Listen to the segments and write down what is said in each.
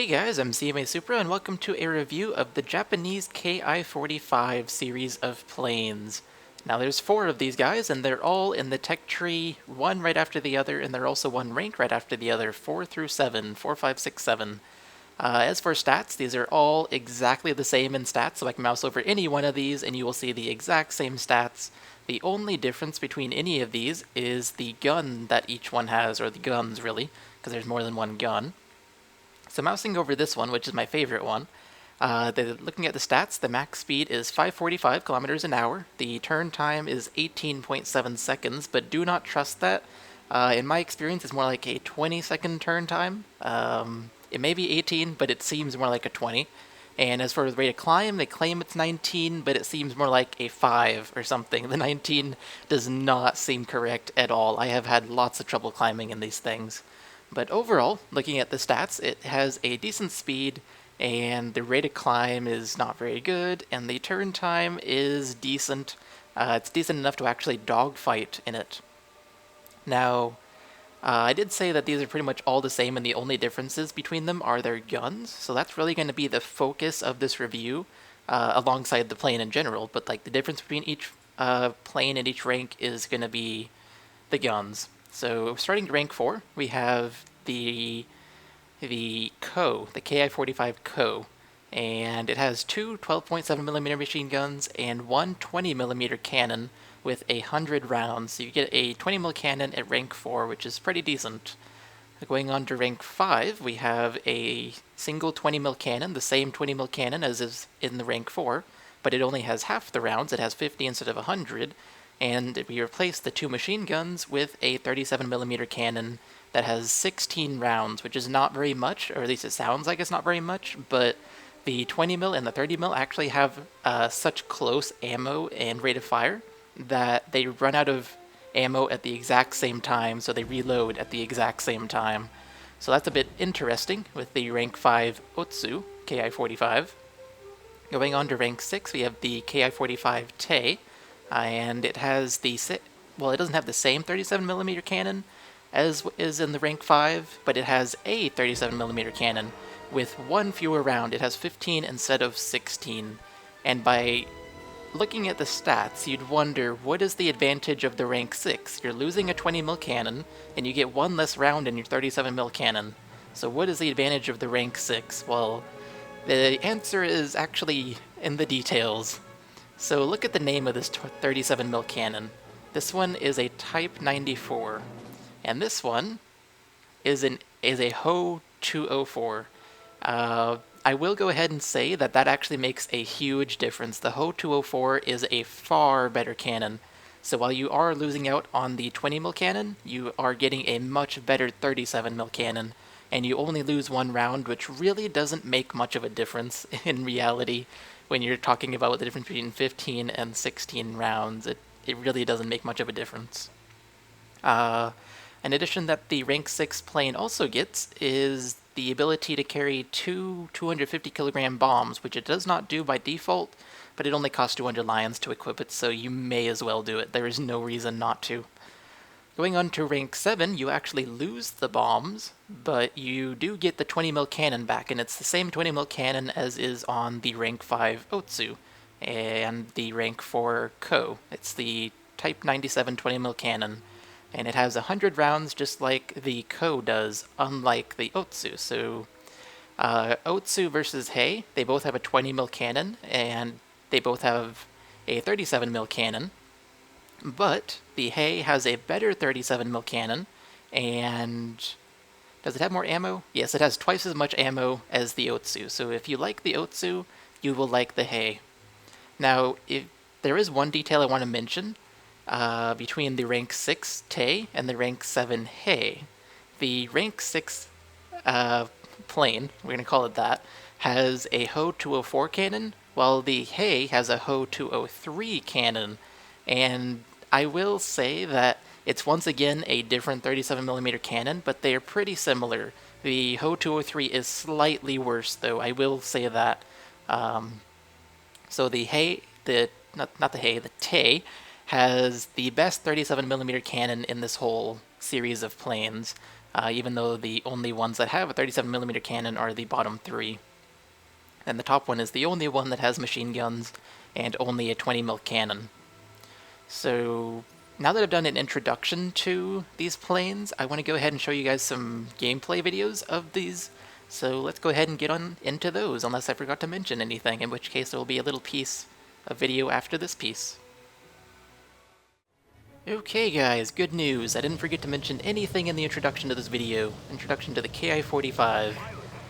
Hey guys, I'm cmasupra and welcome to a review of the Japanese Ki-45 series of planes. Now there's 4 of these guys and they're all in the tech tree, one right after the other, and they're also one rank right after the other, 4 through 7, 4, 5, 6, 7. As for stats, these are all exactly the same in stats, so I can mouse over any one of these and you will see the exact same stats. The only difference between any of these is the gun that each one has, or the guns really, because there's more than one gun. So mousing over this one, which is my favorite one, looking at the stats, the max speed is 545 kilometers an hour. The turn time is 18.7 seconds, but do not trust that. In my experience, it's more like a 20-second turn time. It may be 18, but it seems more like a 20. And as for the rate of climb, they claim it's 19, but it seems more like a 5 or something. The 19 does not seem correct at all. I have had lots of trouble climbing in these things. But overall, looking at the stats, it has a decent speed, and the rate of climb is not very good, and the turn time is decent. It's decent enough to actually dogfight in it. Now, I did say that these are pretty much all the same, and the only differences between them are their guns, so that's really going to be the focus of this review, alongside the plane in general, but like the difference between each plane and each rank is going to be the guns. So starting at rank 4, we have the Ko, the Ki-45 Ko, and it has two 12.7mm machine guns and one 20mm cannon with 100 rounds. So you get a 20mm cannon at rank 4, which is pretty decent. Going on to rank 5, we have a single 20mm cannon, the same 20mm cannon as is in the rank 4, but it only has half the rounds. It has 50 instead of 100, and we replace the two machine guns with a 37mm cannon that has 16 rounds, which is not very much, or at least it sounds like it's not very much, but the 20mm and the 30mm actually have such close ammo and rate of fire that they run out of ammo at the exact same time, so they reload at the exact same time. So that's a bit interesting with the rank 5 Otsu, Ki-45. Going on to rank 6, we have the Ki-45 Te, and it has the, well, it doesn't have the same 37mm cannon as is in the rank 5, but it has a 37mm cannon with one fewer round. It has 15 instead of 16, and by looking at the stats, you'd wonder, what is the advantage of the rank 6? You're losing a 20mm cannon, and you get one less round in your 37mm cannon. So what is the advantage of the rank 6? Well, the answer is actually in the details. So look at the name of this 37mm cannon. This one is a Type 94, and this one is a Ho 204. I will go ahead and say that actually makes a huge difference. The Ho 204 is a far better cannon. So while you are losing out on the 20mm cannon, you are getting a much better 37mm cannon, and you only lose one round, which really doesn't make much of a difference in reality when you're talking about the difference between 15 and 16 rounds. It really doesn't make much of a difference. An addition that the rank 6 plane also gets is the ability to carry two 250 kilogram bombs, which it does not do by default, but it only costs 200 lions to equip it, so you may as well do it. There is no reason not to. Going on to rank 7, you actually lose the bombs, but you do get the 20mm cannon back, and it's the same 20mm cannon as is on the rank 5 Otsu and the rank 4 Ko. It's the Type 97 20mm cannon, and it has 100 rounds just like the Ko does, unlike the Otsu. So Otsu versus Hei, they both have a 20mm cannon, and they both have a 37mm cannon. But the Hei has a better 37mm cannon, and does it have more ammo? Yes, it has twice as much ammo as the Otsu. So if you like the Otsu, you will like the Hei. Now, if there is one detail I want to mention between the rank 6 Te and the rank 7 Hei. The rank 6 plane, we're going to call it that, has a Ho 204 cannon, while the Hei has a Ho 203 cannon. And I will say that it's once again a different 37mm cannon, but they are pretty similar. The Ho 203 is slightly worse, though, I will say that. So the Hei, not the Hei, the Te has the best 37mm cannon in this whole series of planes. even though the only ones that have a 37mm cannon are the bottom 3. And the top one is the only one that has machine guns and only a 20mm cannon. So now that I've done an introduction to these planes, I want to go ahead and show you guys some gameplay videos of these. So let's go ahead and get on into those, unless I forgot to mention anything, in which case there will be a little piece of video after this piece. Okay guys, good news. I didn't forget to mention anything in the introduction to this video. Introduction to the Ki-45.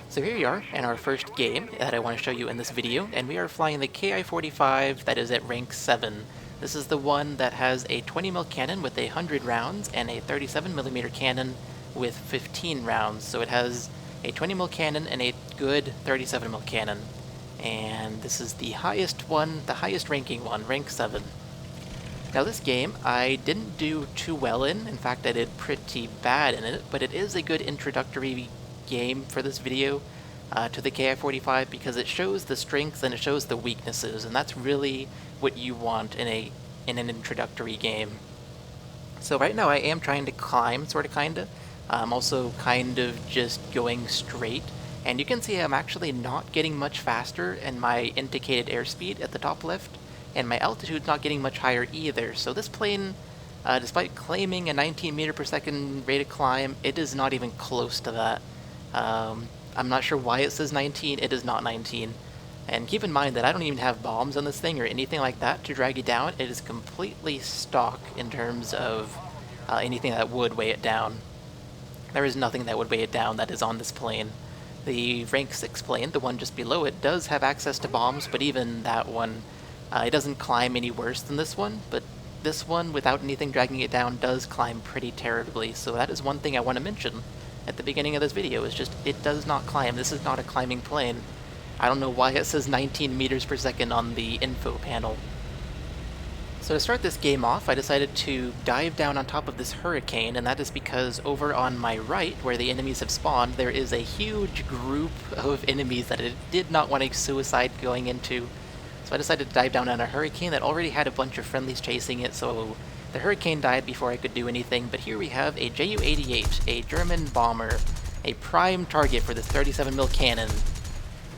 So here we are in our first game that I want to show you in this video, and we are flying the Ki-45 that is at rank 7. This is the one that has a 20mm cannon with 100 rounds and a 37mm cannon with 15 rounds. So it has a 20mm cannon and a good 37mm cannon. And this is the highest one, the highest ranking one, rank 7. Now this game I didn't do too well in fact I did pretty bad in it, but it is a good introductory game for this video to the Ki-45 because it shows the strengths and it shows the weaknesses, and that's really what you want in an introductory game. So right now I am trying to climb, kinda. I'm also kind of just going straight, and you can see I'm actually not getting much faster in my indicated airspeed at the top left, and my altitude's not getting much higher either. So this plane, despite claiming a 19 meter per second rate of climb, it is not even close to that. I'm not sure why it says 19, it is not 19. And keep in mind that I don't even have bombs on this thing or anything like that to drag it down. It is completely stock in terms of anything that would weigh it down. There is nothing that would weigh it down that is on this plane. The rank 6 plane, the one just below it, does have access to bombs, but even that one, it doesn't climb any worse than this one, but this one, without anything dragging it down, does climb pretty terribly. So that is one thing I want to mention at the beginning of this video, is just it does not climb. This is not a climbing plane. I don't know why it says 19 meters per second on the info panel. So to start this game off, I decided to dive down on top of this hurricane, and that is because over on my right, where the enemies have spawned, there is a huge group of enemies that it did not want a suicide going into. So I decided to dive down on a hurricane that already had a bunch of friendlies chasing it, so the hurricane died before I could do anything. But here we have a Ju-88, a German bomber, a prime target for this 37mm cannon.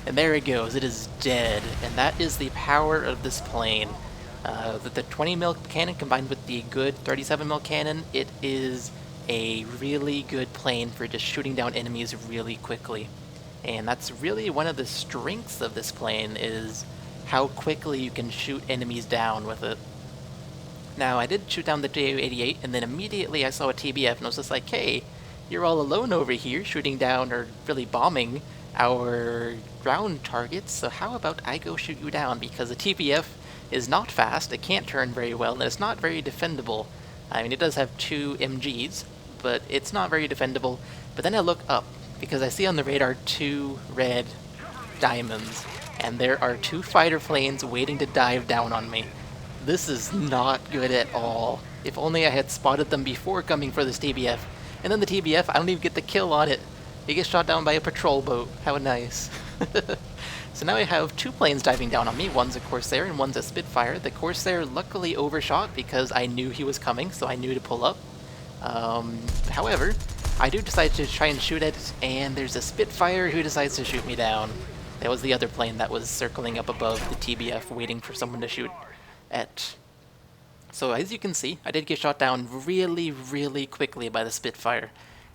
And there it goes, it is dead, and that is the power of this plane. The 20mm cannon combined with the good 37mm cannon, it is a really good plane for just shooting down enemies really quickly. And that's really one of the strengths of this plane, is how quickly you can shoot enemies down with it. Now, I did shoot down the Ju-88, and then immediately I saw a TBF, and I was just like, hey, you're all alone over here shooting down, or really bombing, our ground targets, so how about I go shoot you down, because the TBF is not fast, it can't turn very well, and it's not very defendable. I mean, it does have 2 MGs, but it's not very defendable. But then I look up, because I see on the radar 2 red diamonds, and there are 2 fighter planes waiting to dive down on me. This is not good at all. If only I had spotted them before coming for this TBF. And then the TBF, I don't even get the kill on it. It gets shot down by a patrol boat. How nice. So now I have 2 planes diving down on me. One's a Corsair and one's a Spitfire. The Corsair luckily overshot because I knew he was coming, so I knew to pull up. However, I do decide to try and shoot at it, and there's a Spitfire who decides to shoot me down. That was the other plane that was circling up above the TBF, waiting for someone to shoot at. So as you can see, I did get shot down really, really quickly by the Spitfire.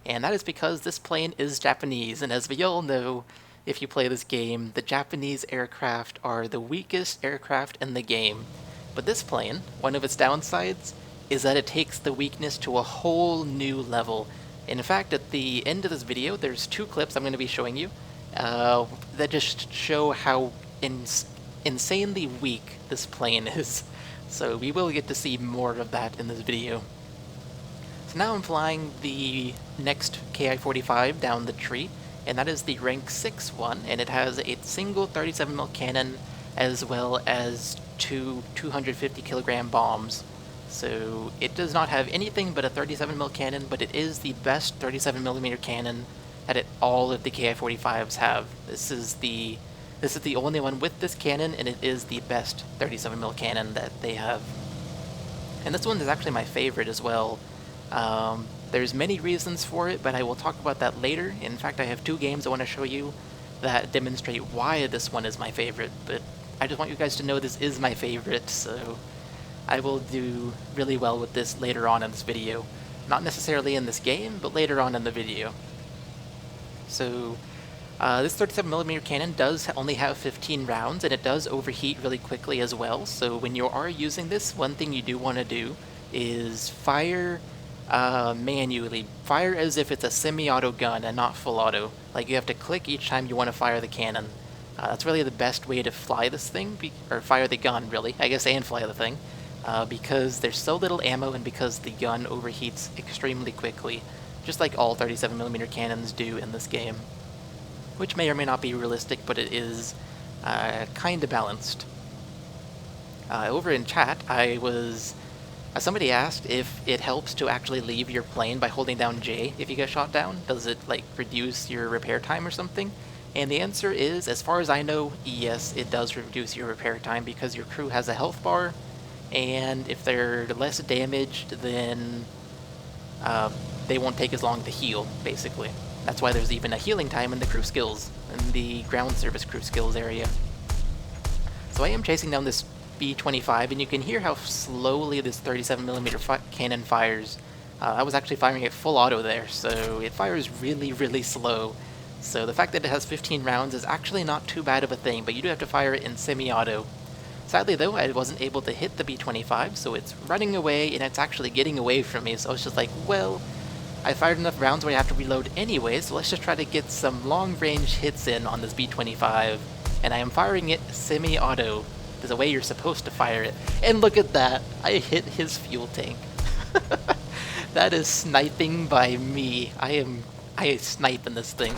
And that is because this plane is Japanese, and as we all know, if you play this game, the Japanese aircraft are the weakest aircraft in the game. But this plane, one of its downsides, is that it takes the weakness to a whole new level. In fact, at the end of this video, there's 2 clips I'm going to be showing you that just show how insanely weak this plane is. So we will get to see more of that in this video. So now I'm flying the next Ki-45 down the tree, and that is the rank 6 one, and it has a single 37mm cannon as well as 2 250 kilogram bombs. So it does not have anything but a 37mm cannon, but it is the best 37mm cannon that all of the Ki-45s have. This is the only one with this cannon, and it is the best 37mm cannon that they have. And this one is actually my favorite as well. There's many reasons for it, but I will talk about that later. In fact, I have 2 games I want to show you that demonstrate why this one is my favorite, but I just want you guys to know this is my favorite, so I will do really well with this later on in this video. Not necessarily in this game, but later on in the video. So, this 37mm cannon does only have 15 rounds, and it does overheat really quickly as well, so when you are using this, one thing you do want to do is fire manually. Fire as if it's a semi-auto gun and not full auto. Like, you have to click each time you want to fire the cannon. That's really the best way to fly this thing, or fire the gun, really, I guess, and fly the thing, because there's so little ammo and because the gun overheats extremely quickly, just like all 37mm cannons do in this game. Which may or may not be realistic, but it is kind of balanced. Over in chat, somebody asked if it helps to actually leave your plane by holding down J if you get shot down. Does it, like, reduce your repair time or something? And the answer is, as far as I know, yes, it does reduce your repair time because your crew has a health bar, and if they're less damaged, then they won't take as long to heal, basically. That's why there's even a healing time in the crew skills, in the ground service crew skills area. So I am chasing down this B-25, and you can hear how slowly this 37mm cannon fires. I was actually firing it full auto there, so it fires really, really slow. So the fact that it has 15 rounds is actually not too bad of a thing, but you do have to fire it in semi-auto. Sadly though, I wasn't able to hit the B-25, so it's running away, and it's actually getting away from me, so I was just like, well, I fired enough rounds where I have to reload anyway, so let's just try to get some long-range hits in on this B-25. And I am firing it semi-auto. There's a way you're supposed to fire it. And look at that! I hit his fuel tank. That is sniping by me. I snipe in this thing.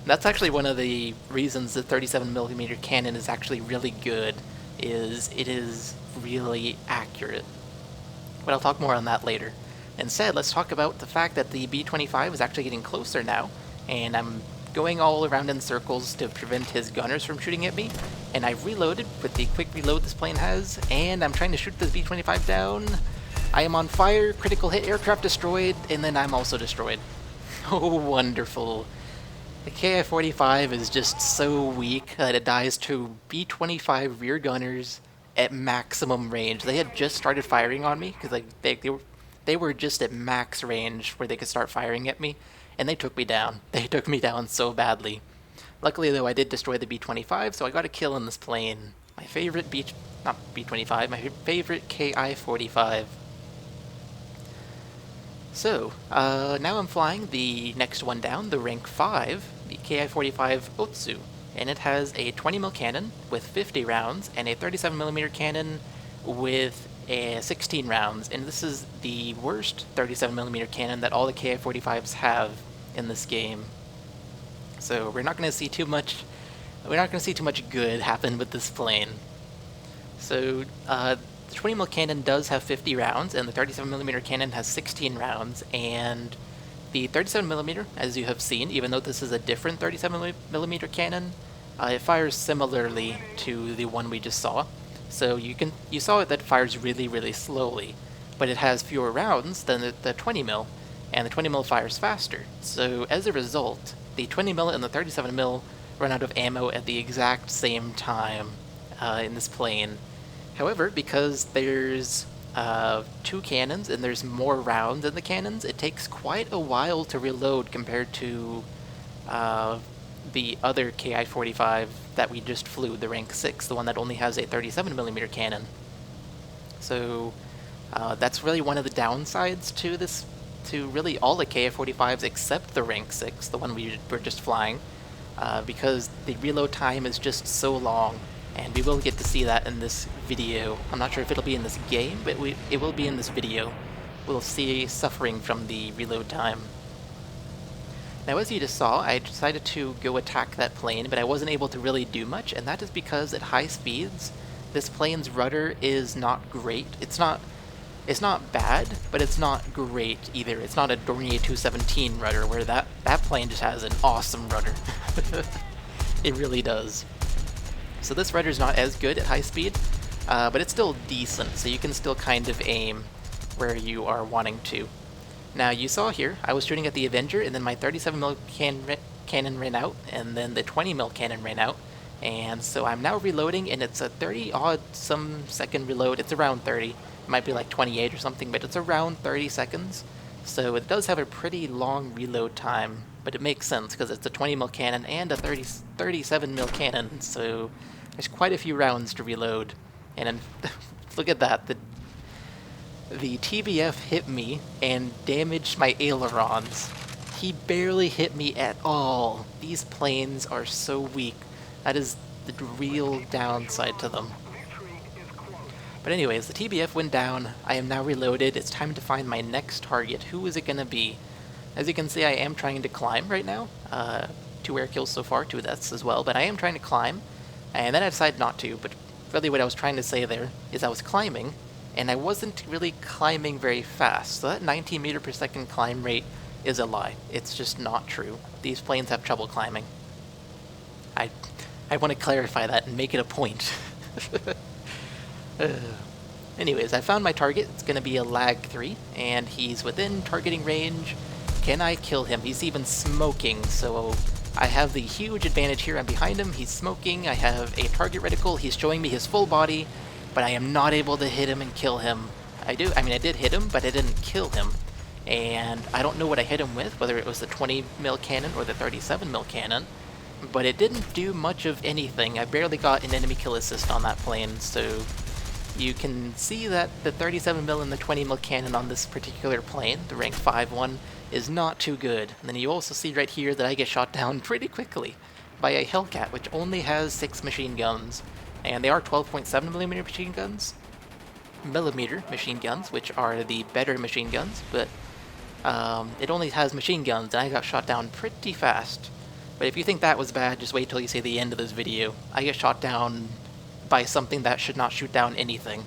That's actually one of the reasons the 37mm cannon is actually really good, is it is really accurate. But I'll talk more on that later. Instead, let's talk about the fact that the B-25 is actually getting closer now, and I'm going all around in circles to prevent his gunners from shooting at me, and I've reloaded with the quick reload this plane has, and I'm trying to shoot the B-25 down. I am on fire, critical hit, aircraft destroyed, and then I'm also destroyed. Oh, wonderful. The Ki-45 is just so weak that it dies to B-25 rear gunners at maximum range. They had just started firing on me, because like, they were just at max range where they could start firing at me, and they took me down. They took me down so badly. Luckily, though, I did destroy the B-25, so I got a kill in this plane. My favorite not B-25, my favorite Ki-45. So, now I'm flying the next one down, the rank 5, the Ki-45 Otsu, and it has a 20mm cannon with 50 rounds, and a 37mm cannon with 16 rounds, and this is the worst 37mm cannon that all the Ki-45s have in this game. So we're not going to see too much good happen with this plane. So the 20mm cannon does have 50 rounds, and the 37mm cannon has 16 rounds, and the 37mm, as you have seen, even though this is a different 37mm cannon, it fires similarly to the one we just saw. So you saw it that it fires really, really slowly, but it has fewer rounds than the 20mm, and the 20mm fires faster. So as a result, the 20mm and the 37mm run out of ammo at the exact same time in this plane. However, because there's 2 cannons and there's more rounds in the cannons, it takes quite a while to reload compared to the other Ki-45 that we just flew, the rank 6, the one that only has a 37mm cannon. So that's really one of the downsides to this, to really all the Ki-45s except the rank 6, the one we were just flying, because the reload time is just so long, and we will get to see that in this video. I'm not sure if it'll be in this game, but it will be in this video. We'll see suffering from the reload time. Now, as you just saw, I decided to go attack that plane, but I wasn't able to really do much, and that is because at high speeds, this plane's rudder is not great. It's not bad, but it's not great either. It's not a Dornier 217 rudder, where that plane just has an awesome rudder. It really does. So this rudder's not as good at high speed, but it's still decent, so you can still kind of aim where you are wanting to. Now you saw here, I was shooting at the Avenger, and then my 37mm cannon ran out, and then the 20mm cannon ran out. And so I'm now reloading, and it's a 30-odd some second reload. It's around 30. It might be like 28 or something, but it's around 30 seconds. So it does have a pretty long reload time, but it makes sense because it's a 20mm cannon and a 37mm cannon, so there's quite a few rounds to reload. And then, look at that, the TBF hit me and damaged my ailerons. He barely hit me at all. These planes are so weak. That is the real downside to them. But anyways, the TBF went down. I am now reloaded. It's time to find my next target. Who is it going to be? As you can see, I am trying to climb right now. 2 air kills so far, 2 deaths as well, but I am trying to climb. And then I decided not to, but really what I was trying to say there is I was climbing, and I wasn't really climbing very fast. So that 19 meter per second climb rate is a lie. It's just not true. These planes have trouble climbing. I want to clarify that and make it a point. Anyways, I found my target. It's going to be a lag 3, and he's within targeting range. Can I kill him? He's even smoking, so I have the huge advantage here. I'm behind him, he's smoking, I have a target reticle, he's showing me his full body, but I am not able to hit him and kill him. I did hit him, but I didn't kill him. And I don't know what I hit him with, whether it was the 20mm cannon or the 37mm cannon, but it didn't do much of anything. I barely got an enemy kill assist on that plane, so you can see that the 37mm and the 20mm cannon on this particular plane, the rank 5 one, is not too good. And then you also see right here that I get shot down pretty quickly by a Hellcat, which only has 6 machine guns. And they are 12.7mm machine guns, which are the better machine guns, but it only has machine guns, and I got shot down pretty fast. But if you think that was bad, just wait till you see the end of this video. I get shot down by something that should not shoot down anything.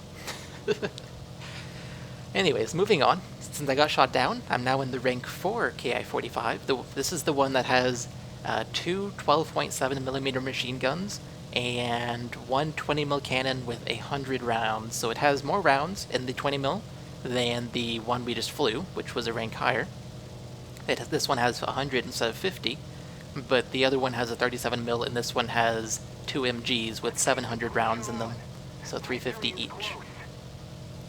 Anyways, moving on. Since I got shot down, I'm now in the rank 4 Ki-45. This is the one that has 2 12.7mm machine guns and 1 20mm cannon with 100 rounds. So it has more rounds in the 20mm than the one we just flew, which was a rank higher. This one has 100 instead of 50, but the other one has a 37mm, and this one has 2 MGs with 700 rounds in them, so 350 each.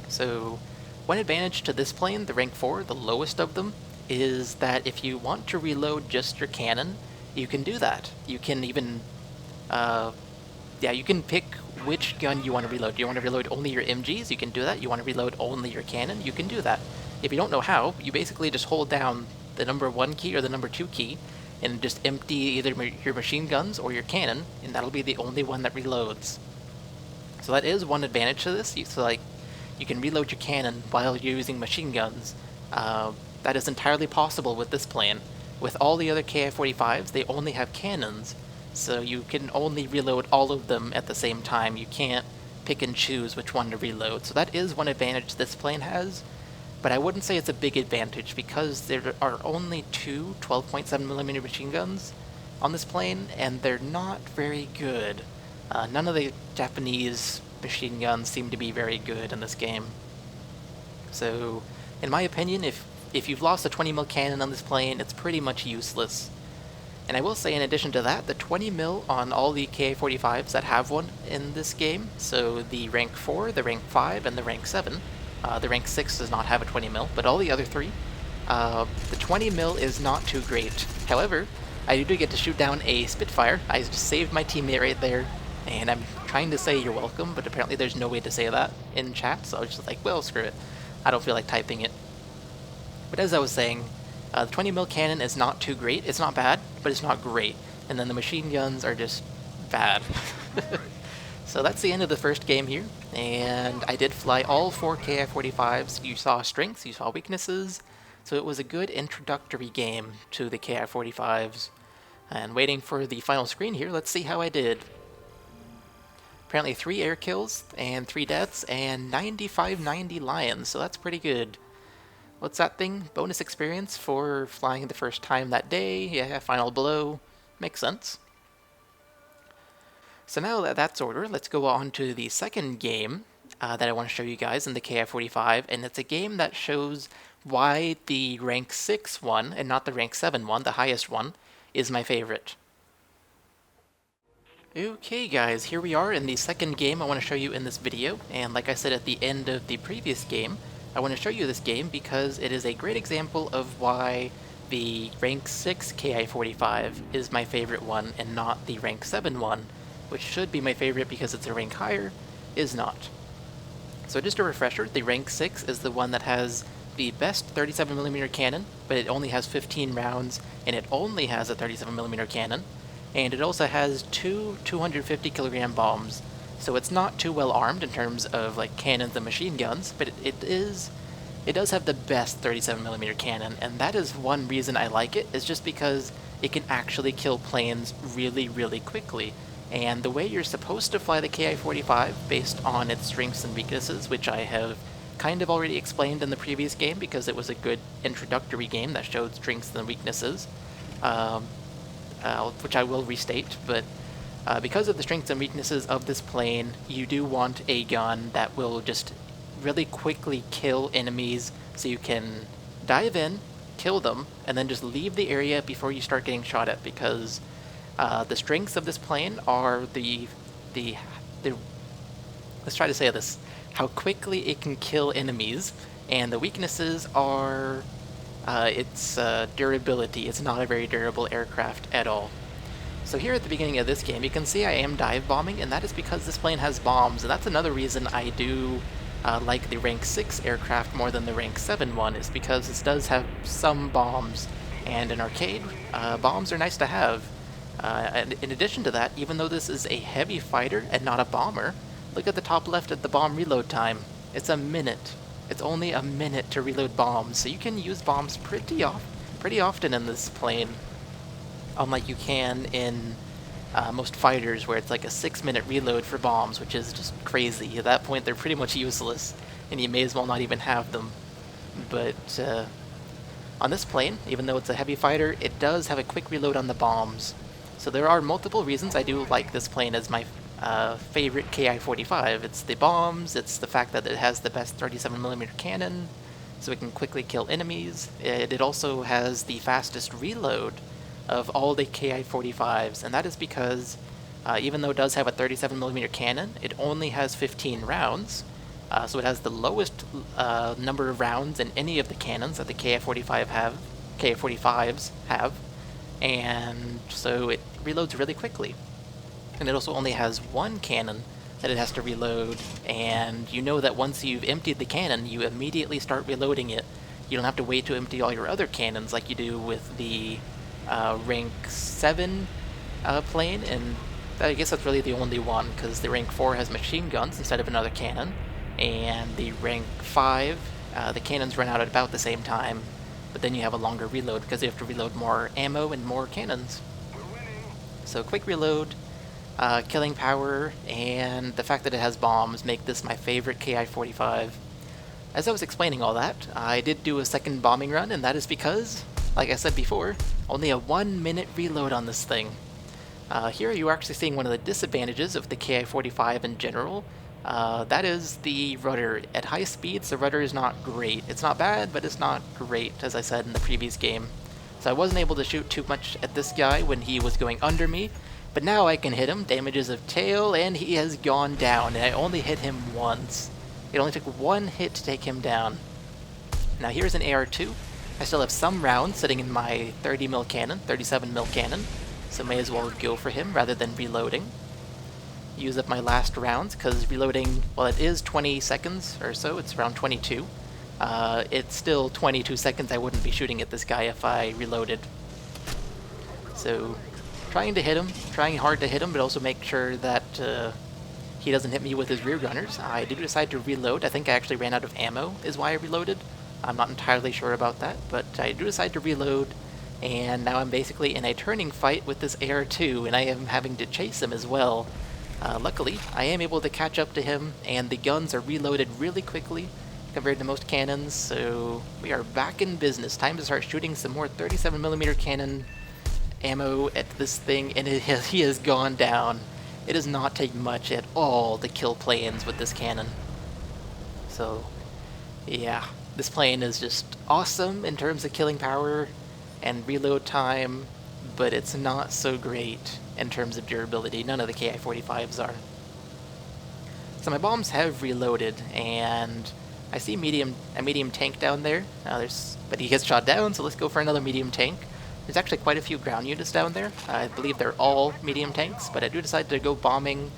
So one advantage to this plane, the rank 4, the lowest of them, is that if you want to reload just your cannon, you can do that. You can even, you can pick which gun you want to reload. Do you want to reload only your MGs? You can do that. You want to reload only your cannon? You can do that. If you don't know how, you basically just hold down the number 1 key or the number 2 key, and just empty either your machine guns or your cannon, and that'll be the only one that reloads. So that is one advantage to this. You can reload your cannon while you're using machine guns. That is entirely possible with this plane. With all the other Ki-45s, they only have cannons, so you can only reload all of them at the same time. You can't pick and choose which one to reload. So that is one advantage this plane has, but I wouldn't say it's a big advantage because there are only 2 12.7mm machine guns on this plane, and they're not very good. None of the Japanese machine guns seem to be very good in this game. So, in my opinion, if you've lost a 20mm cannon on this plane, it's pretty much useless. And I will say, in addition to that, the 20mm on all the Ki-45s that have one in this game, so the rank 4, the rank 5, and the rank 7, the rank 6 does not have a 20mm, but all the other 3, the 20mm is not too great. However, I do get to shoot down a Spitfire. I just saved my teammate right there, and I'm trying to say you're welcome, but apparently there's no way to say that in chat, so I was just like, well, screw it. I don't feel like typing it. But as I was saying, the 20mm cannon is not too great. It's not bad, but it's not great. And then the machine guns are just bad. So that's the end of the first game here, and I did fly all 4 Ki-45s. You saw strengths, you saw weaknesses, so it was a good introductory game to the Ki-45s. And waiting for the final screen here, let's see how I did. Apparently 3 air kills, and 3 deaths, and 95-90 lions, so that's pretty good. What's that thing? Bonus experience for flying the first time that day. Yeah, final blow. Makes sense. So now that that's order, let's go on to the second game. that I want to show you guys in the Ki-45, and it's a game that shows why the rank 6 one, and not the rank 7 one, the highest one, is my favorite. Okay guys, here we are in the second game I want to show you in this video, and like I said at the end of the previous game, I want to show you this game because it is a great example of why the rank 6 Ki-45 is my favorite one and not the rank 7 one, which should be my favorite because it's a rank higher, is not. So just a refresher, the rank 6 is the one that has the best 37mm cannon, but it only has 15 rounds, and it only has a 37mm cannon. And it also has two 250 kilogram bombs, so it's not too well armed in terms of like cannons and machine guns, but it does have the best 37mm cannon, and that is one reason I like it, is just because it can actually kill planes really quickly. And the way you're supposed to fly the Ki-45 based on its strengths and weaknesses, which I have kind of already explained in the previous game because it was a good introductory game that showed strengths and weaknesses, which I will restate, but because of the strengths and weaknesses of this plane, you do want a gun that will just really quickly kill enemies so you can dive in, kill them, and then just leave the area before you start getting shot at, because the strengths of this plane are let's try to say this, how quickly it can kill enemies, and the weaknesses are its durability. It's not a very durable aircraft at all. So here at the beginning of this game, you can see I am dive bombing, and that is because this plane has bombs, and that's another reason I do like the rank 6 aircraft more than the rank 7 one, is because it does have some bombs, and in arcade, bombs are nice to have. And in addition to that, even though this is a heavy fighter and not a bomber, look at the top left at the bomb reload time. It's a minute. It's only a minute to reload bombs, so you can use bombs pretty often in this plane, unlike you can in most fighters where it's like a 6-minute reload for bombs, which is just crazy. At that point they're pretty much useless, and you may as well not even have them. But on this plane, even though it's a heavy fighter, it does have a quick reload on the bombs. So there are multiple reasons I do like this plane as my favorite Ki-45. It's the bombs, it's the fact that it has the best 37mm cannon, so it can quickly kill enemies. It also has the fastest reload of all the Ki-45s, and that is because even though it does have a 37mm cannon, it only has 15 rounds, so it has the lowest number of rounds in any of the cannons that the Ki-45s have, and so it reloads really quickly. And it also only has one cannon that it has to reload, and you know that once you've emptied the cannon, you immediately start reloading it. You don't have to wait to empty all your other cannons like you do with the rank 7 plane, and I guess that's really the only one, because the rank 4 has machine guns instead of another cannon, and the rank 5, the cannons run out at about the same time, but then you have a longer reload because you have to reload more ammo and more cannons. So quick reload, killing power, and the fact that it has bombs make this my favorite Ki-45. As I was explaining all that, I did do a second bombing run, and that is because, like I said before, only a 1-minute reload on this thing. Here you're actually seeing one of the disadvantages of the Ki-45 in general. That is the rudder. At high speeds, the rudder is not great. It's not bad, but it's not great, as I said in the previous game. So I wasn't able to shoot too much at this guy when he was going under me, but now I can hit him, damages of tail, and he has gone down, and I only hit him once. It only took one hit to take him down. Now here's an AR-2. I still have some rounds sitting in my 30mm cannon, 37mm cannon, so may as well go for him rather than reloading. Use up my last rounds, because reloading, well, it is 20 seconds or so, it's around 22. It's still 22 seconds I wouldn't be shooting at this guy if I reloaded. So, trying to hit him, trying hard to hit him, but also make sure that he doesn't hit me with his rear gunners. I did decide to reload. I think I actually ran out of ammo is why I reloaded. I'm not entirely sure about that, but I do decide to reload, and now I'm basically in a turning fight with this AR-2, and I am having to chase him as well. Luckily, I am able to catch up to him, and the guns are reloaded really quickly compared to most cannons, so we are back in business. Time to start shooting some more 37mm cannon ammo at this thing, and he has gone down. It does not take much at all to kill planes with this cannon. So yeah, this plane is just awesome in terms of killing power and reload time, but it's not so great in terms of durability. None of the Ki-45s are. So my bombs have reloaded, and I see a medium tank down there. But he gets shot down, so let's go for another medium tank. There's actually quite a few ground units down there. I believe they're all medium tanks, but I do decide to go bombing,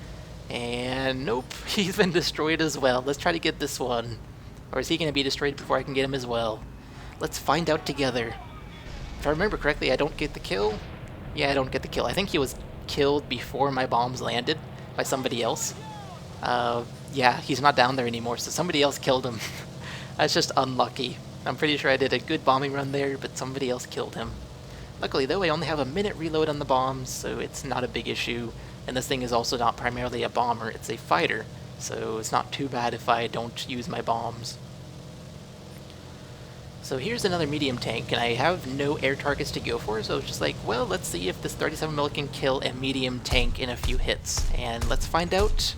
and nope, he's been destroyed as well. Let's try to get this one. Or is he going to be destroyed before I can get him as well? Let's find out together. If I remember correctly, I don't get the kill. Yeah, I don't get the kill. I think he was killed before my bombs landed by somebody else. Yeah, he's not down there anymore, so somebody else killed him. That's just unlucky. I'm pretty sure I did a good bombing run there, but somebody else killed him. Luckily, though, I only have a minute reload on the bombs, so it's not a big issue. And this thing is also not primarily a bomber, it's a fighter. So it's not too bad if I don't use my bombs. So here's another medium tank, and I have no air targets to go for, so it's just like, well, let's see if this 37mm can kill a medium tank in a few hits. And let's find out.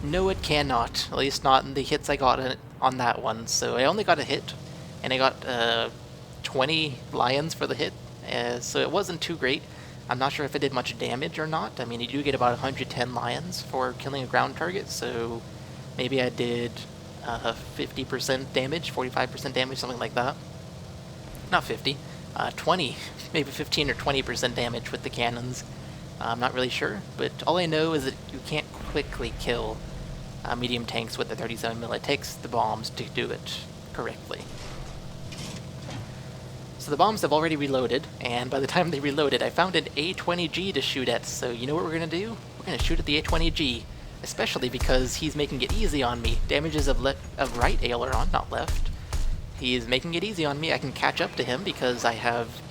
No, it cannot. At least not in the hits I got on that one. So I only got a hit, and I got 20 lions for the hit, so it wasn't too great. I'm not sure if it did much damage or not. I mean, you do get about 110 lions for killing a ground target, so maybe I did 50% damage, 45% damage, something like that. Not 50, 20, maybe 15 or 20% damage with the cannons. I'm not really sure, but all I know is that you can't quickly kill medium tanks with the 37mm. It takes the bombs to do it correctly. So the bombs have already reloaded, and by the time they reloaded, I found an A-20G to shoot at, so you know what we're going to do? We're going to shoot at the A-20G, especially because he's making it easy on me. Damages of right aileron, not left. He's making it easy on me. I can catch up to him because I have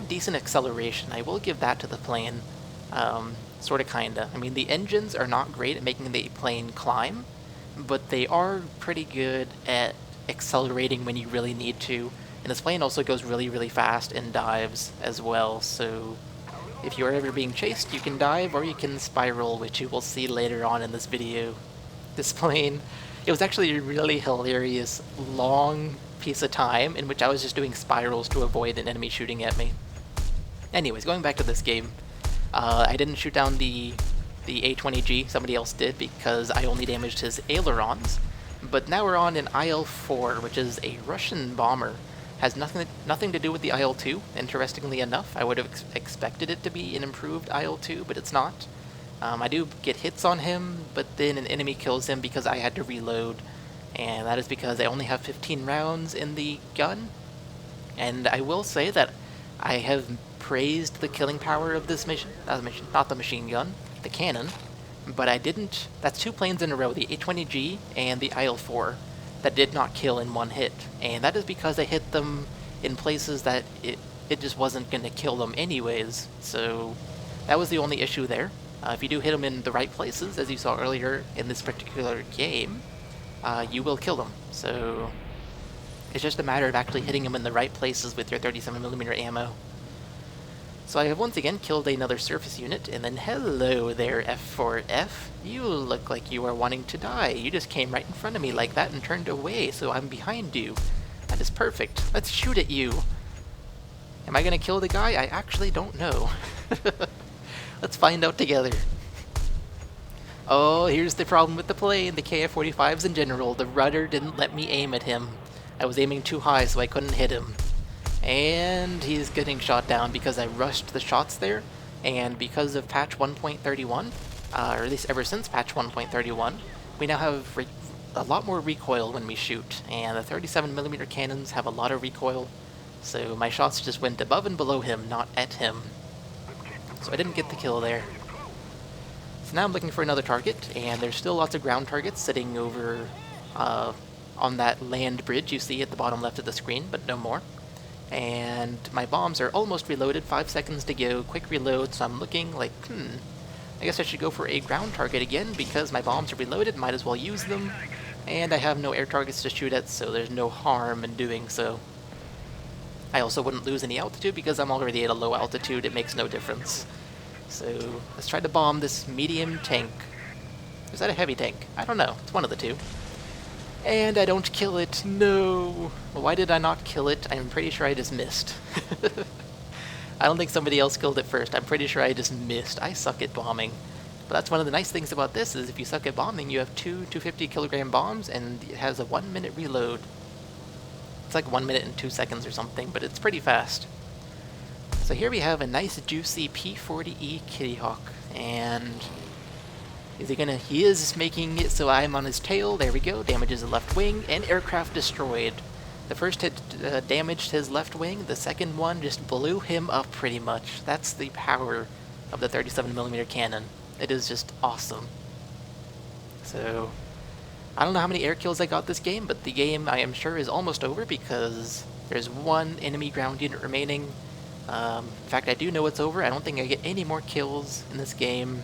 decent acceleration. I will give that to the plane, sorta kinda. I mean, the engines are not great at making the plane climb, but they are pretty good at accelerating when you really need to. And this plane also goes really, really fast in dives as well, so if you are ever being chased, you can dive or you can spiral, which you will see later on in this video. This plane, it was actually a really hilarious, long piece of time in which I was just doing spirals to avoid an enemy shooting at me. Anyways, going back to this game, I didn't shoot down the A-20G, somebody else did, because I only damaged his ailerons. But now we're on an IL-4, which is a Russian bomber. Has nothing to do with the IL-2, interestingly enough. I would have expected it to be an improved IL-2, but it's not. I do get hits on him, but then an enemy kills him because I had to reload. And that is because I only have 15 rounds in the gun. And I will say that I have praised the killing power of this not the machine gun, the cannon. But I didn't. That's two planes in a row, the A-20G and the IL-4. That did not kill in one hit, and that is because I hit them in places that it just wasn't going to kill them anyways, so that was the only issue there. If you do hit them in the right places, as you saw earlier in this particular game, you will kill them, so it's just a matter of actually hitting them in the right places with your 37mm ammo. So I have once again killed another surface unit, and then hello there, F4F. You look like you are wanting to die. You just came right in front of me like that and turned away, so I'm behind you. That is perfect. Let's shoot at you. Am I gonna kill the guy? I actually don't know. Let's find out together. Oh, here's the problem with the plane, the Ki-45s in general. The rudder didn't let me aim at him. I was aiming too high, so I couldn't hit him. And he's getting shot down because I rushed the shots there, and because of patch 1.31, or at least ever since patch 1.31, we now have a lot more recoil when we shoot, and the 37mm cannons have a lot of recoil, so my shots just went above and below him, not at him. So I didn't get the kill there. So now I'm looking for another target, and there's still lots of ground targets sitting over on that land bridge you see at the bottom left of the screen, but no more. And my bombs are almost reloaded, 5 seconds to go, quick reload, so I'm looking like, I guess I should go for a ground target again, because my bombs are reloaded, might as well use them, and I have no air targets to shoot at, so there's no harm in doing so. I also wouldn't lose any altitude, because I'm already at a low altitude, it makes no difference. So, let's try to bomb this medium tank. Is that a heavy tank? I don't know, it's one of the two. And I don't kill it. No. Why did I not kill it? I'm pretty sure I just missed. I don't think somebody else killed it first. I'm pretty sure I just missed. I suck at bombing. But that's one of the nice things about this, is if you suck at bombing, you have two 250-kilogram bombs, and it has a 1-minute reload. It's like 1 minute and 2 seconds or something, but it's pretty fast. So here we have a nice juicy P-40E Kitty Hawk, and he is making it so I'm on his tail. There we go. Damages the left wing, and aircraft destroyed. The first hit damaged his left wing, the second one just blew him up pretty much. That's the power of the 37mm cannon. It is just awesome. So, I don't know how many air kills I got this game, but the game I am sure is almost over because there's one enemy ground unit remaining. In fact, I do know it's over. I don't think I get any more kills in this game.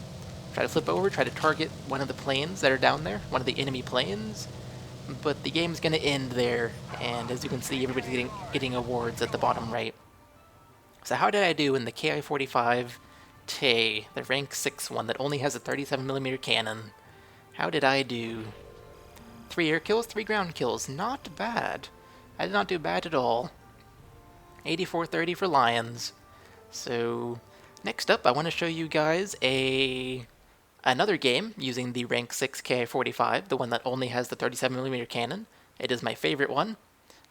Try to flip over, try to target one of the planes that are down there, one of the enemy planes. But the game's gonna end there, and as you can see, everybody's getting awards at the bottom right. So how did I do in the Ki-45 Tay, the rank 6 one that only has a 37mm cannon? How did I do? 3 air kills, 3 ground kills. Not bad. I did not do bad at all. 8430 for Lions. So next up, I want to show you guys another game using the rank 6 Ki-45, the one that only has the 37mm cannon. It is my favorite one.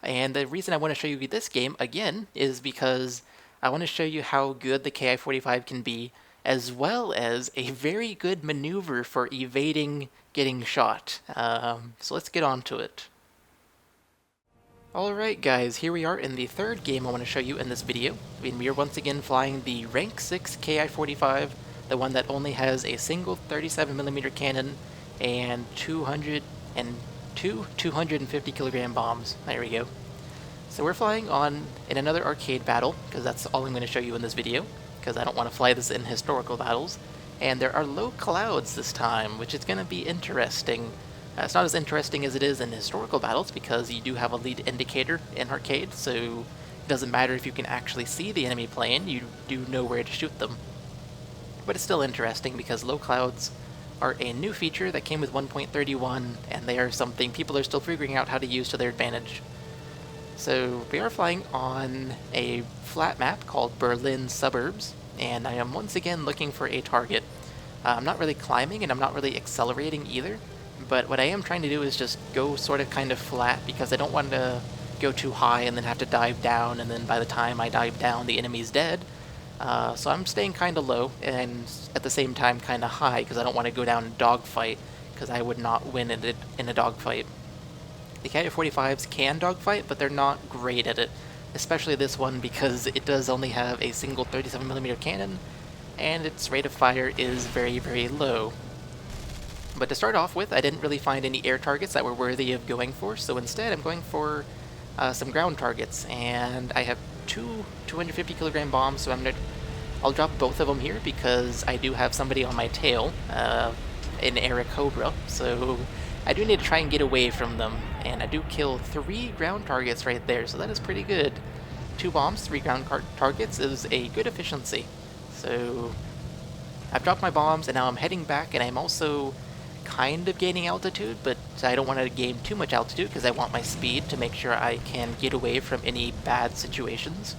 And the reason I want to show you this game again is because I want to show you how good the Ki-45 can be, as well as a very good maneuver for evading getting shot. So let's get on to it. Alright guys, here we are in the third game I want to show you in this video. We are once again flying the rank 6 Ki-45, the one that only has a single 37mm cannon and 250 250-kilogram bombs. There we go. So we're flying in another arcade battle, because that's all I'm going to show you in this video, because I don't want to fly this in historical battles. And there are low clouds this time, which is going to be interesting. It's not as interesting as it is in historical battles, because you do have a lead indicator in arcade, so it doesn't matter if you can actually see the enemy plane, you do know where to shoot them. But it's still interesting because low clouds are a new feature that came with 1.31, and they are something people are still figuring out how to use to their advantage. So we are flying on a flat map called Berlin Suburbs, and I am once again looking for a target. I'm not really climbing and I'm not really accelerating either, but what I am trying to do is just go sort of kind of flat, because I don't want to go too high and then have to dive down, and then by the time I dive down the enemy's dead. So I'm staying kind of low, and at the same time kind of high, because I don't want to go down and dogfight, because I would not win in a dogfight. The Ki-45s can dogfight, but they're not great at it, especially this one, because it does only have a single 37mm cannon, and its rate of fire is very, very low. But to start off with, I didn't really find any air targets that were worthy of going for, so instead I'm going for some ground targets, and I have two 250-kilogram bombs, so I'll drop both of them here because I do have somebody on my tail, an Eric Cobra, so I do need to try and get away from them, and I do kill 3 ground targets right there, so that is pretty good. 2 bombs, 3 ground targets is a good efficiency. So I've dropped my bombs, and now I'm heading back, and I'm also kind of gaining altitude, but I don't want to gain too much altitude because I want my speed to make sure I can get away from any bad situations.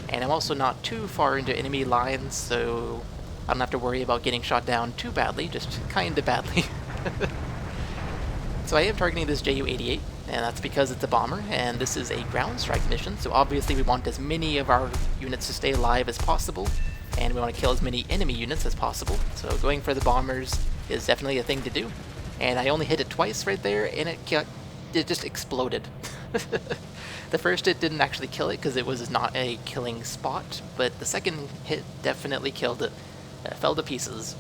And I'm also not too far into enemy lines, so I don't have to worry about getting shot down too badly, just kind of badly. So I am targeting this Ju-88, and that's because it's a bomber, and this is a ground strike mission, so obviously we want as many of our units to stay alive as possible, and we want to kill as many enemy units as possible. So going for the bombers is definitely a thing to do. And I only hit it twice right there, and it just exploded. The first hit didn't actually kill it because it was not a killing spot, but the second hit definitely killed it. It fell to pieces.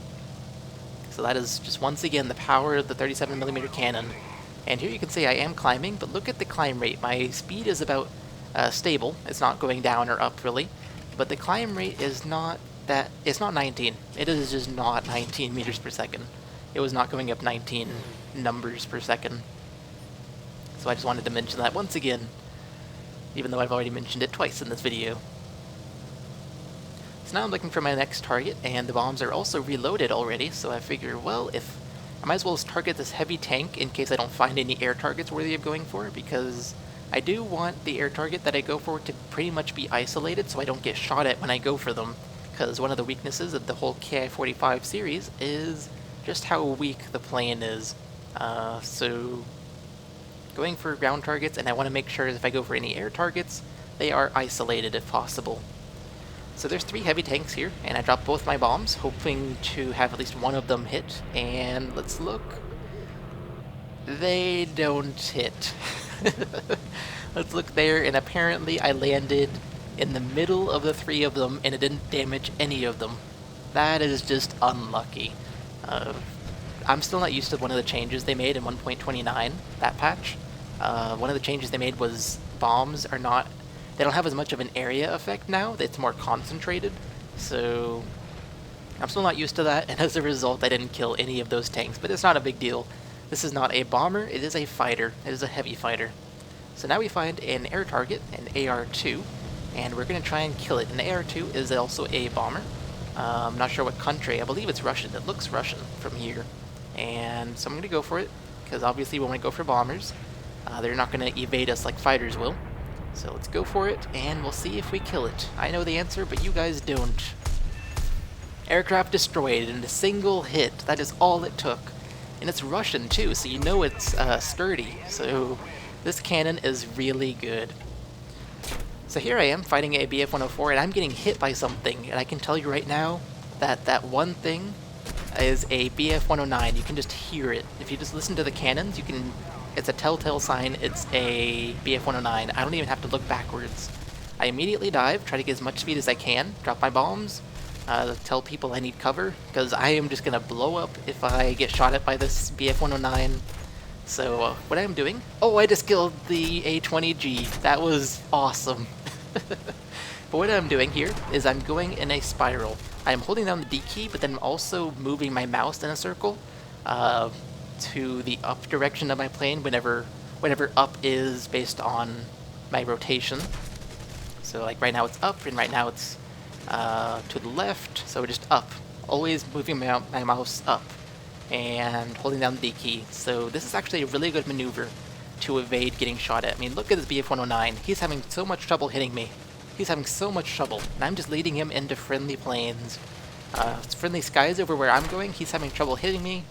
So that is just once again the power of the 37mm cannon. And here you can see I am climbing, but look at the climb rate. My speed is about stable. It's not going down or up really, but the climb rate is not that. It's not 19. It is just not 19 meters per second. It was not going up 19 numbers per second. So I just wanted to mention that once again, even though I've already mentioned it twice in this video. So now I'm looking for my next target, and the bombs are also reloaded already, so I figure, well, if I might as well target this heavy tank in case I don't find any air targets worthy of going for, because I do want the air target that I go for to pretty much be isolated so I don't get shot at when I go for them, because one of the weaknesses of the whole Ki-45 series is just how weak the plane is. So going for ground targets, and I want to make sure if I go for any air targets, they are isolated if possible. So there's 3 heavy tanks here, and I dropped both my bombs, hoping to have at least one of them hit, and let's look. They don't hit. Let's look there, and apparently I landed in the middle of the 3 of them, and it didn't damage any of them. That is just unlucky. I'm still not used to one of the changes they made in 1.29, that patch. One of the changes they made was bombs are not... They don't have as much of an area effect now, it's more concentrated, so I'm still not used to that, and as a result I didn't kill any of those tanks, but it's not a big deal. This is not a bomber, it is a fighter. It is a heavy fighter. So now we find an air target, an AR-2, and we're going to try and kill it. And the AR-2 is also a bomber. I'm not sure what country, I believe it's Russian. It looks Russian from here. And so I'm going to go for it, because obviously when we go for bombers, they're not going to evade us like fighters will. So let's go for it, and we'll see if we kill it. I know the answer, but you guys don't. Aircraft destroyed in a single hit. That is all it took. And it's Russian too, so you know it's sturdy. So this cannon is really good. So here I am fighting a BF-104, and I'm getting hit by something. And I can tell you right now that that one thing is a BF-109. You can just hear it. If you just listen to the cannons, you can... It's a telltale sign it's a BF-109. I don't even have to look backwards. I immediately dive, try to get as much speed as I can, drop my bombs, tell people I need cover, because I am just going to blow up if I get shot at by this BF-109. So what I'm doing... Oh, I just killed the A-20G. That was awesome. But what I'm doing here is I'm going in a spiral. I'm holding down the D key, but then I'm also moving my mouse in a circle. To the up direction of my plane whenever up is based on my rotation. So like right now it's up, and right now it's to the left, so just up. Always moving my mouse up and holding down the D key. So this is actually a really good maneuver to evade getting shot at. I mean, look at this BF-109. He's having so much trouble hitting me. He's having so much trouble, and I'm just leading him into friendly planes. Friendly skies over where I'm going. He's having trouble hitting me.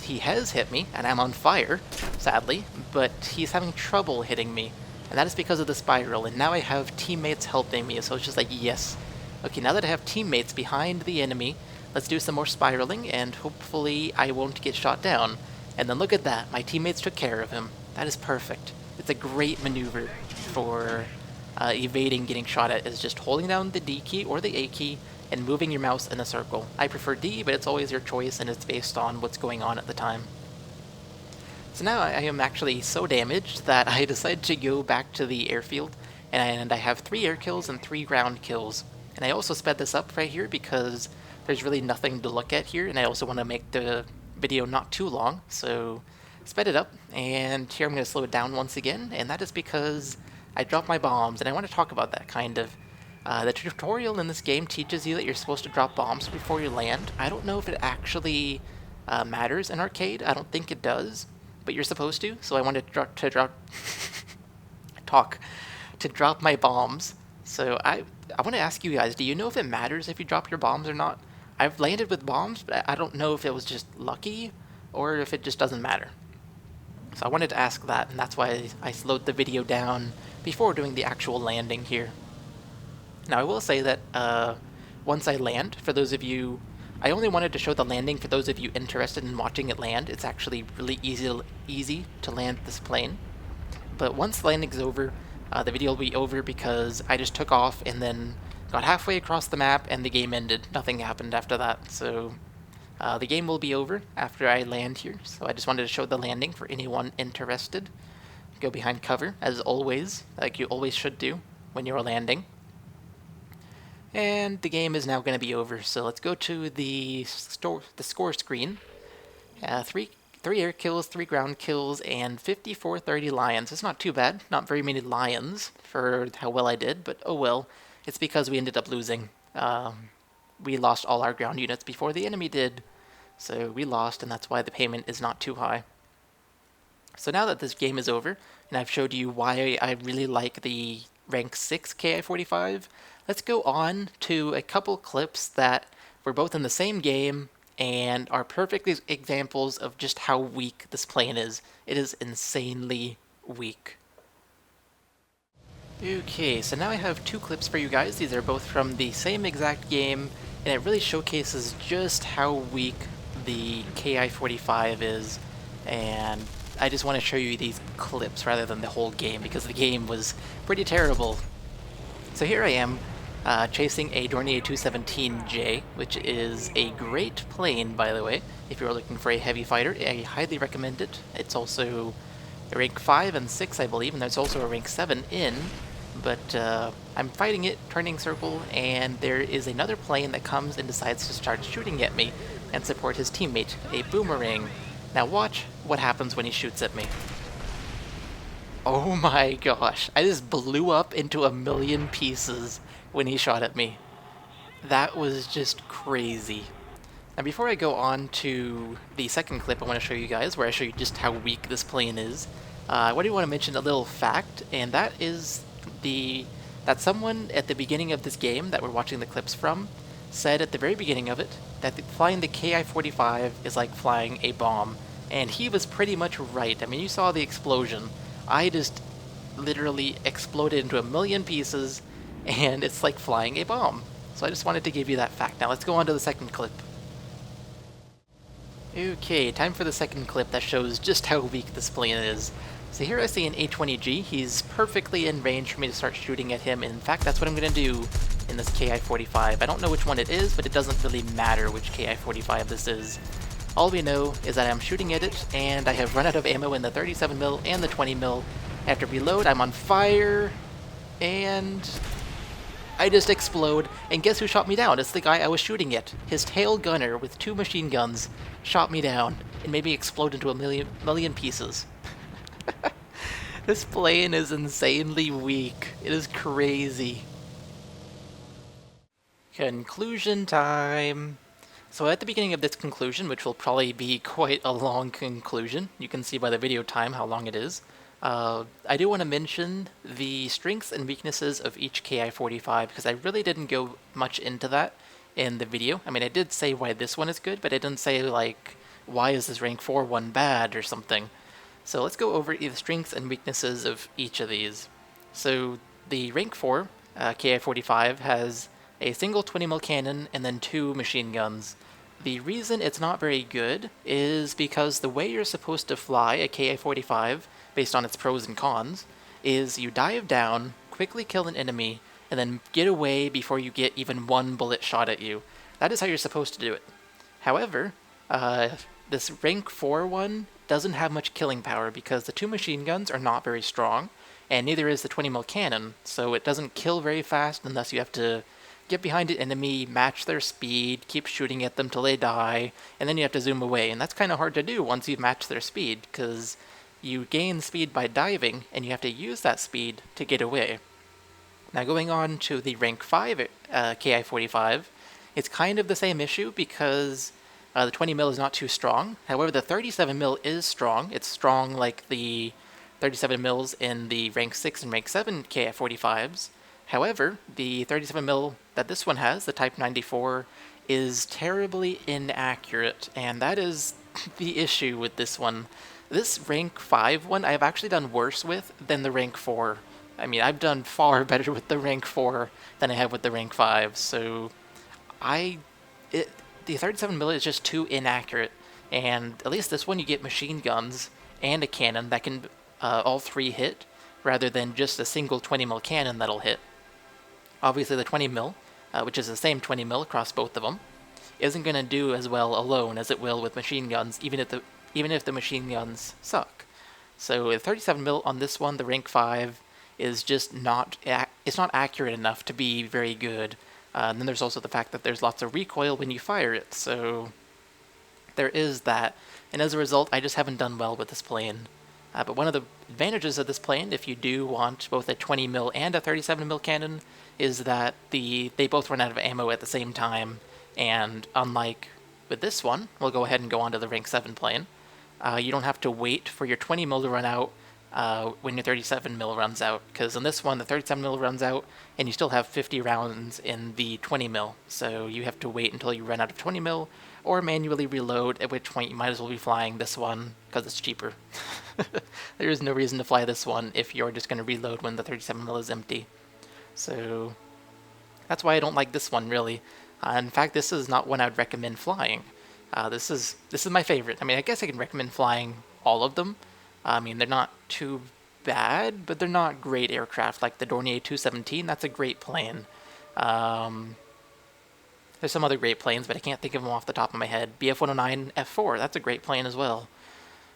He has hit me, and I'm on fire, sadly, but he's having trouble hitting me, and that is because of the spiral, and now I have teammates helping me, so it's just like, yes. Okay, now that I have teammates behind the enemy, let's do some more spiraling, and hopefully I won't get shot down. And then look at that, my teammates took care of him. That is perfect. It's a great maneuver for evading getting shot at, is just holding down the D key or the A key, and moving your mouse in a circle. I prefer D, but it's always your choice, and it's based on what's going on at the time. So now I am actually so damaged that I decided to go back to the airfield, and I have 3 air kills and 3 ground kills. And I also sped this up right here because there's really nothing to look at here, and I also want to make the video not too long, so sped it up, and here I'm going to slow it down once again, and that is because I dropped my bombs, and I want to talk about that kind of. The tutorial in this game teaches you that you're supposed to drop bombs before you land. I don't know if it actually matters in arcade. I don't think it does, but you're supposed to. So I wanted to drop my bombs. So I want to ask you guys: do you know if it matters if you drop your bombs or not? I've landed with bombs, but I don't know if it was just lucky or if it just doesn't matter. So I wanted to ask that, and that's why I slowed the video down before doing the actual landing here. Now, I will say that once I land, for those of you... I only wanted to show the landing for those of you interested in watching it land. It's actually really easy to land this plane. But once landing's over, the video will be over because I just took off and then got halfway across the map and the game ended. Nothing happened after that. So the game will be over after I land here. So I just wanted to show the landing for anyone interested. Go behind cover, as always, like you always should do when you're landing. And the game is now going to be over, so let's go to the score screen. 3 air kills, 3 ground kills, and 5430 lions. It's not too bad. Not very many lions for how well I did, but oh well. It's because we ended up losing. we lost all our ground units before the enemy did. So we lost, and that's why the payment is not too high. So now that this game is over, and I've showed you why I really like the rank 6 Ki-45, let's go on to a couple clips that were both in the same game and are perfect examples of just how weak this plane is. It is insanely weak. Okay, so now I have two clips for you guys. These are both from the same exact game, and it really showcases just how weak the Ki-45 is, and I just want to show you these clips rather than the whole game, because the game was pretty terrible. So here I am, chasing a Dornier 217J, which is a great plane, by the way. If you're looking for a heavy fighter, I highly recommend it. It's also a rank 5 and 6, I believe, and there's also a rank 7 in. But I'm fighting it, turning circle, and there is another plane that comes and decides to start shooting at me and support his teammate, a boomerang. Now watch what happens when he shoots at me. Oh my gosh, I just blew up into a million pieces when he shot at me. That was just crazy. Now before I go on to the second clip I want to show you guys, where I show you just how weak this plane is, I do want to mention a little fact, and that is that someone at the beginning of this game that we're watching the clips from said at the very beginning of it that flying the Ki-45 is like flying a bomb, and he was pretty much right. I mean, you saw the explosion. I just literally exploded into a million pieces, and it's like flying a bomb. So I just wanted to give you that fact. Now let's go on to the second clip. Okay, time for the second clip that shows just how weak this plane is. So here I see an A-20G. He's perfectly in range for me to start shooting at him. In fact, that's what I'm going to do in this Ki-45. I don't know which one it is, but it doesn't really matter which Ki-45 this is. All we know is that I'm shooting at it, and I have run out of ammo in the 37mm and the 20mm. I have to reload, I'm on fire, and I just explode, and guess who shot me down? It's the guy I was shooting at. His tail gunner with 2 machine guns shot me down and made me explode into a million pieces. This plane is insanely weak. It is crazy. Conclusion time. So at the beginning of this conclusion, which will probably be quite a long conclusion, you can see by the video time how long it is, I do want to mention the strengths and weaknesses of each Ki-45, because I really didn't go much into that in the video. I mean, I did say why this one is good, but I didn't say, like, why is this rank 4 one bad or something. So let's go over the strengths and weaknesses of each of these. So the rank 4 Ki-45 has a single 20mm cannon and then 2 machine guns. The reason it's not very good is because the way you're supposed to fly a Ki-45, based on its pros and cons, is you dive down, quickly kill an enemy, and then get away before you get even one bullet shot at you. That is how you're supposed to do it. However, this rank 4 one doesn't have much killing power because the 2 machine guns are not very strong, and neither is the 20mm cannon, so it doesn't kill very fast unless you have to get behind an enemy, match their speed, keep shooting at them till they die, and then you have to zoom away, and that's kind of hard to do once you've matched their speed, because you gain speed by diving, and you have to use that speed to get away. Now going on to the rank 5 Ki-45, it's kind of the same issue because the 20mm is not too strong. However, the 37mm is strong. It's strong like the 37mm in the rank 6 and rank 7 Ki-45s. However, the 37mm that this one has, the Type 94, is terribly inaccurate, and that is the issue with this one. This rank 5 one I've actually done worse with than the rank 4. I mean, I've done far better with the rank 4 than I have with the rank 5, so the 37mm is just too inaccurate, and at least this one you get machine guns and a cannon that can all 3 hit, rather than just a single 20mm cannon that'll hit. Obviously the 20mm, which is the same 20mm across both of them, isn't going to do as well alone as it will with machine guns, even if the machine guns suck. So the 37mm on this one, the rank 5, is just not accurate enough to be very good. And then there's also the fact that there's lots of recoil when you fire it, so there is that. And as a result, I just haven't done well with this plane. But one of the advantages of this plane, if you do want both a 20 mil and a 37 mil cannon, is that they both run out of ammo at the same time. And unlike with this one, we'll go ahead and go on to the rank 7 plane. You don't have to wait for your 20 mil to run out when your 37 mil runs out, because in this one the 37 mil runs out and you still have 50 rounds in the 20 mil, so you have to wait until you run out of 20 mil or manually reload, at which point you might as well be flying this one because it's cheaper. There is no reason to fly this one if you're just going to reload when the 37 mil is empty. So that's why I don't like this one, really. In fact, this is not one I would recommend flying. This is my favorite. I mean, I guess I can recommend flying all of them. I mean, they're not too bad, but they're not great aircraft. Like the Dornier 217, that's a great plane. There's some other great planes, but I can't think of them off the top of my head. BF-109 F4, that's a great plane as well.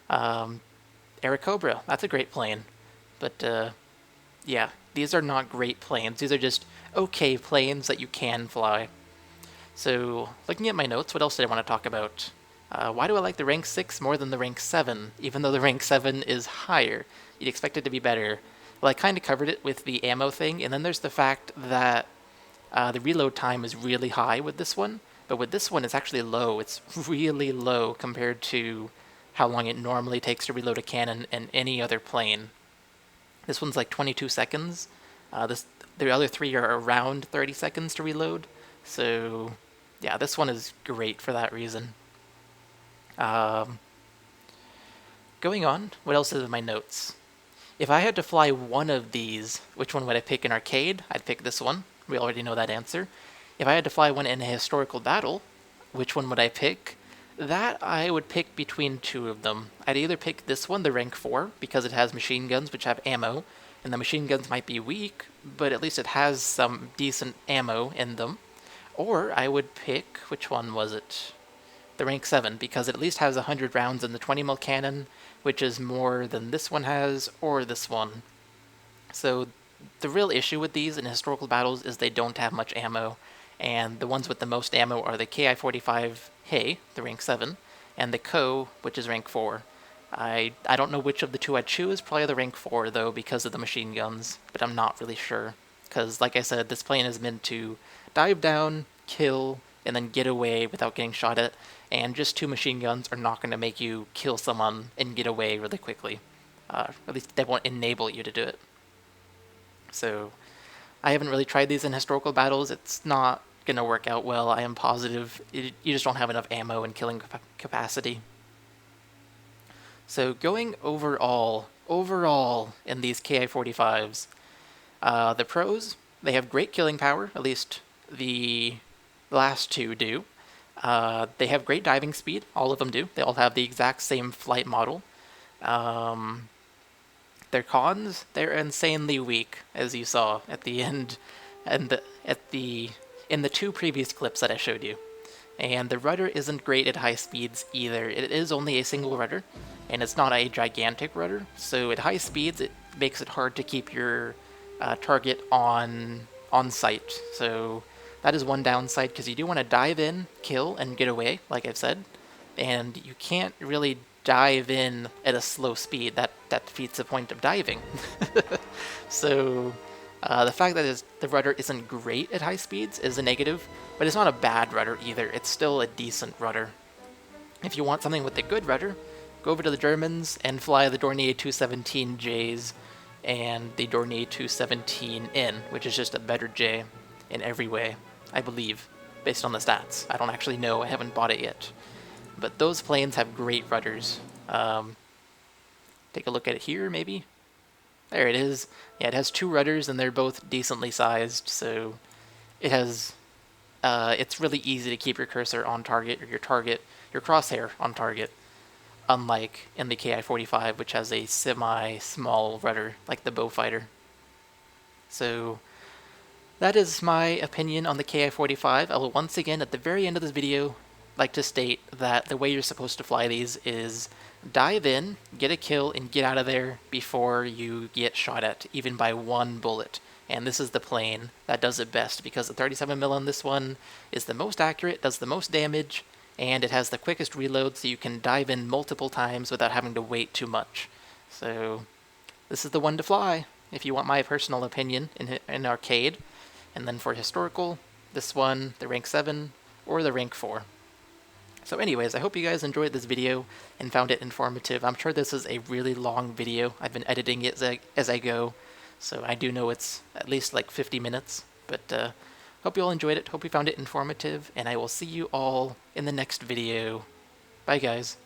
Airacobra, that's a great plane. But yeah, these are not great planes. These are just okay planes that you can fly. So, looking at my notes, what else did I want to talk about? Why do I like the rank 6 more than the rank 7, even though the rank 7 is higher? You'd expect it to be better. Well, I kind of covered it with the ammo thing, and then there's the fact that the reload time is really high with this one, but with this one it's actually low. It's really low compared to how long it normally takes to reload a cannon in any other plane. This one's like 22 seconds. The other three are around 30 seconds to reload, so yeah, this one is great for that reason. Going on, what else is in my notes? If I had to fly one of these, which one would I pick in arcade? I'd pick this one. We already know that answer. If I had to fly one in a historical battle, which one would I pick? That I would pick between two of them. I'd either pick this one, the rank 4, because it has machine guns which have ammo, and the machine guns might be weak, but at least it has some decent ammo in them. Or I would pick, which one was it? The rank 7, because it at least has 100 rounds in the 20 mil cannon, which is more than this one has, or this one. So the real issue with these in historical battles is they don't have much ammo, and the ones with the most ammo are the Ki-45 Hey, the rank 7, and the Ko, which is rank 4. I don't know which of the two I'd choose, probably the rank 4 though, because of the machine guns, but I'm not really sure. Because, like I said, this plane is meant to dive down, kill, and then get away without getting shot at, and just two machine guns are not going to make you kill someone and get away really quickly. At least they won't enable you to do it. So, I haven't really tried these in historical battles. It's not going to work out well. I am positive you just don't have enough ammo and killing capacity. So, going overall in these Ki-45s, the pros, they have great killing power, at least the last two do. They have great diving speed, all of them do. They all have the exact same flight model. Their cons, they're insanely weak, as you saw at the end, and in the two previous clips that I showed you. And the rudder isn't great at high speeds either. It is only a single rudder, and it's not a gigantic rudder, so at high speeds it makes it hard to keep your target on sight. So that is one downside, because you do want to dive in, kill, and get away, like I've said, and you can't really dive in at a slow speed. That defeats the point of diving. So the fact that the rudder isn't great at high speeds is a negative, but it's not a bad rudder either. It's still a decent rudder. If you want something with a good rudder, go over to the Germans and fly the Dornier 217Js and the Dornier 217N, which is just a better J in every way, I believe, based on the stats. I don't actually know, I haven't bought it yet. But those planes have great rudders. Take a look at it here, maybe? There it is. Yeah, it has two rudders, and they're both decently sized, so it has... it's really easy to keep your cursor on target, or your crosshair on target, unlike in the Ki-45, which has a semi-small rudder, like the Beaufighter. So that is my opinion on the Ki-45. I will once again, at the very end of this video, like to state that the way you're supposed to fly these is dive in, get a kill, and get out of there before you get shot at, even by one bullet. And this is the plane that does it best, because the 37mm on this one is the most accurate, does the most damage, and it has the quickest reload, so you can dive in multiple times without having to wait too much. So this is the one to fly, if you want my personal opinion in arcade. And then for historical, this one, the rank 7, or the rank 4. So anyways, I hope you guys enjoyed this video and found it informative. I'm sure this is a really long video. I've been editing it as I go, so I do know it's at least like 50 minutes. But hope you all enjoyed it, hope you found it informative, and I will see you all in the next video. Bye guys.